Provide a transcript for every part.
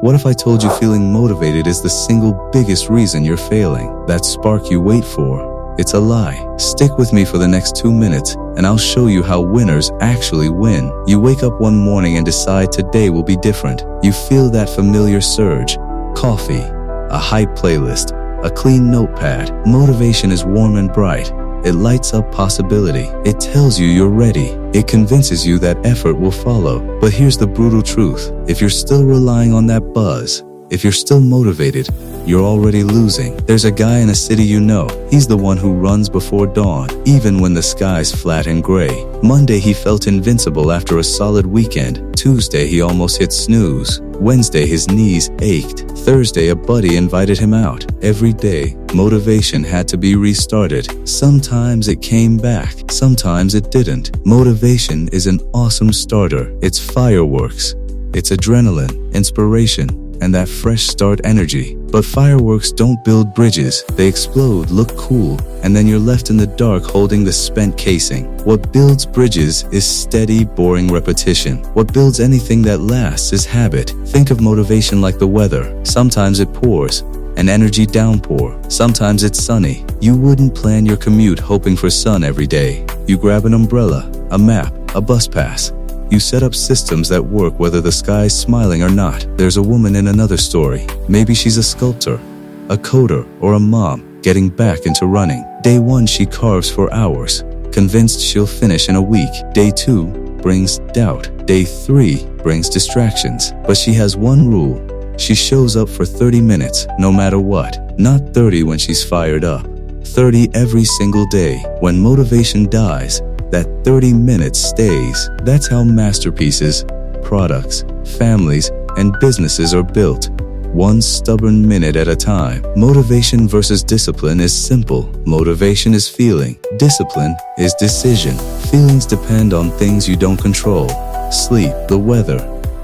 What if I told you feeling motivated is the single biggest reason you're failing? That spark you wait for? It's a lie. Stick with me for the next 2 minutes, and I'll show you how winners actually win. You wake up one morning and decide today will be different. You feel that familiar surge. Coffee, a hype playlist, a clean notepad. Motivation is warm and bright. It lights up possibility. It tells you you're ready. It convinces you that effort will follow. But here's the brutal truth. If you're still relying on that buzz, if you're still motivated, you're already losing. There's a guy in a city you know. He's the one who runs before dawn, even when the sky's flat and gray. Monday he felt invincible after a solid weekend. Tuesday he almost hit snooze. Wednesday his knees ached. Thursday a buddy invited him out. Every day, motivation had to be restarted. Sometimes it came back, sometimes it didn't. Motivation is an awesome starter. It's fireworks. It's adrenaline, inspiration, and that fresh start energy. But fireworks don't build bridges. They explode, look cool, and then you're left in the dark holding the spent casing. What builds bridges is steady, boring repetition. What builds anything that lasts is habit. Think of motivation like the weather. Sometimes it pours, an energy downpour. Sometimes it's sunny. You wouldn't plan your commute hoping for sun every day. You grab an umbrella, a map, a bus pass. You set up systems that work whether the sky's smiling or not. There's a woman in another story. Maybe she's a sculptor, a coder, or a mom getting back into running. Day 1 she carves for hours, convinced she'll finish in a week. Day 2 brings doubt. Day 3 brings distractions. But she has one rule. She shows up for 30 minutes, no matter what. Not 30 when she's fired up. 30 every single day. When motivation dies, that 30 minutes stays. That's how masterpieces, products, families, and businesses are built. One stubborn minute at a time. Motivation versus discipline is simple. Motivation is feeling. Discipline is decision. Feelings depend on things you don't control. Sleep, the weather,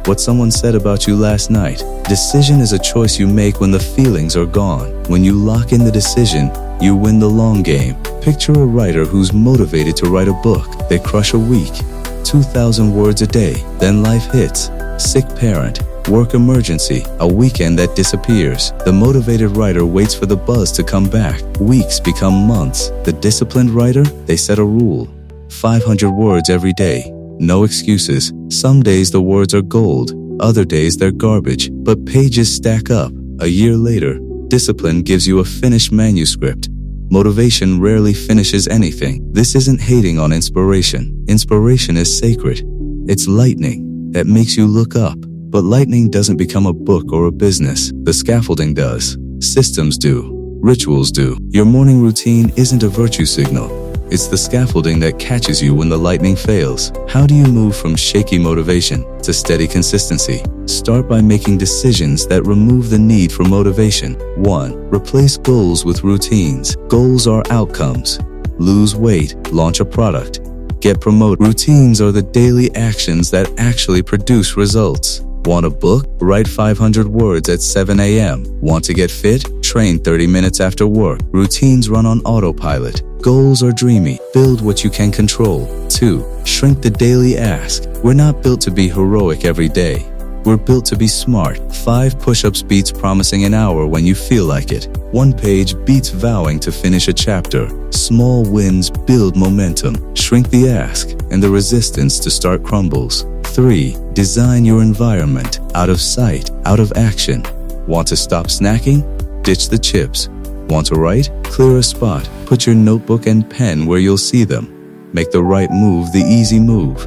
what someone said about you last night. Decision is a choice you make when the feelings are gone. When you lock in the decision, you win the long game. Picture a writer who's motivated to write a book. They crush a week, 2,000 words a day. Then life hits. Sick parent, work emergency, a weekend that disappears. The motivated writer waits for the buzz to come back. Weeks become months. The disciplined writer, they set a rule. 500 words every day. No excuses. Some days the words are gold. Other days they're garbage. But pages stack up. A year later, discipline gives you a finished manuscript. Motivation rarely finishes anything. This isn't hating on inspiration. Inspiration is sacred. It's lightning that makes you look up. But lightning doesn't become a book or a business. The scaffolding does. Systems do. Rituals do. Your morning routine isn't a virtue signal. It's the scaffolding that catches you when the lightning fails. How do you move from shaky motivation to steady consistency? Start by making decisions that remove the need for motivation. 1. Replace goals with routines. Goals are outcomes. Lose weight, launch a product, get promoted. Routines are the daily actions that actually produce results. Want a book? Write 500 words at 7 a.m. Want to get fit? Train 30 minutes after work. Routines run on autopilot. Goals are dreamy. Build what you can control. 2. Shrink the daily ask. We're not built to be heroic every day. We're built to be smart. 5 push-ups beats promising an hour when you feel like it. 1 page beats vowing to finish a chapter. Small wins build momentum. Shrink the ask, and the resistance to start crumbles. 3. Design your environment. Out of sight, out of action. Want to stop snacking? Ditch the chips. Want to write? Clear a spot. Put your notebook and pen where you'll see them. Make the right move the easy move.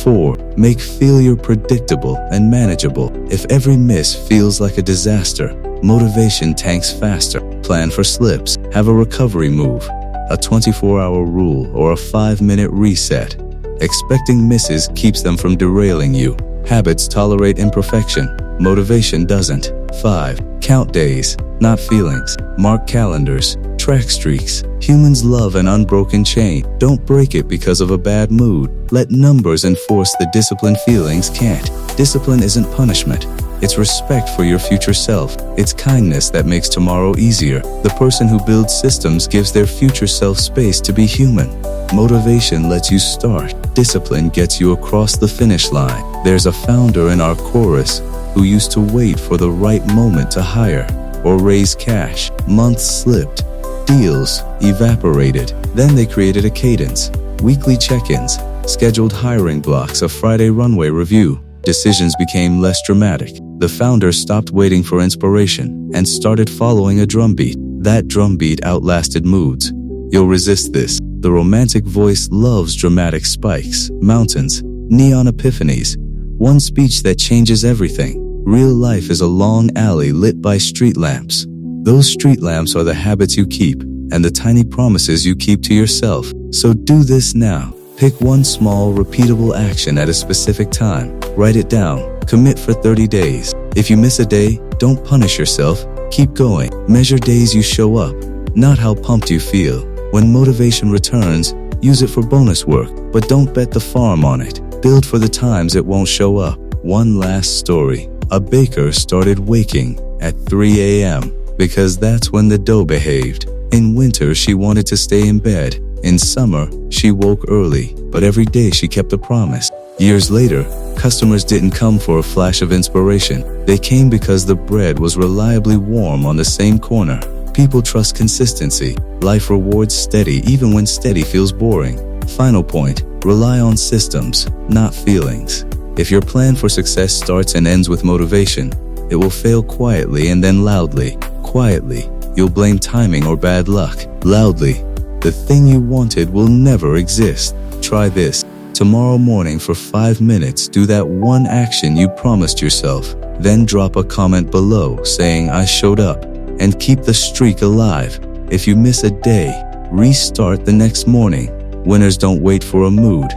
4. Make failure predictable and manageable. If every miss feels like a disaster, motivation tanks faster. Plan for slips. Have a recovery move. A 24-hour rule or a 5-minute reset. Expecting misses keeps them from derailing you. Habits tolerate imperfection. Motivation doesn't. 5. Count days, not feelings. Mark calendars. Track streaks. Humans love an unbroken chain. Don't break it because of a bad mood. Let numbers enforce the discipline feelings can't. Discipline isn't punishment. It's respect for your future self. It's kindness that makes tomorrow easier. The person who builds systems gives their future self space to be human. Motivation lets you start. Discipline gets you across the finish line. There's a founder in our chorus. who used to wait for the right moment to hire or raise cash. Months slipped. Deals evaporated. Then they created a cadence. Weekly check-ins, scheduled hiring blocks, a Friday runway review. Decisions became less dramatic. The founder stopped waiting for inspiration and started following a drumbeat. That drumbeat outlasted moods. You'll resist this. The romantic voice loves dramatic spikes, mountains, neon epiphanies. One speech that changes everything. Real life is a long alley lit by street lamps. Those street lamps are the habits you keep and the tiny promises you keep to yourself. So do this now. Pick one small, repeatable action at a specific time. Write it down. Commit for 30 days. If you miss a day, don't punish yourself. Keep going. Measure days you show up, not how pumped you feel. When motivation returns, use it for bonus work, but don't bet the farm on it. Build for the times it won't show up. One last story. A baker started waking at 3 a.m. because that's when the dough behaved. In winter, she wanted to stay in bed. In summer, she woke early, but every day she kept a promise. Years later, customers didn't come for a flash of inspiration. They came because the bread was reliably warm on the same corner. People trust consistency. Life rewards steady even when steady feels boring. Final point, rely on systems, not feelings. If your plan for success starts and ends with motivation, it will fail quietly and then loudly. Quietly, you'll blame timing or bad luck. Loudly, the thing you wanted will never exist. Try this. Tomorrow morning for 5 minutes, do that one action you promised yourself. Then drop a comment below saying I showed up, and keep the streak alive. If you miss a day, restart the next morning. Winners don't wait for a mood.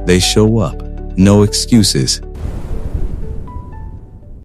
They show up. No excuses.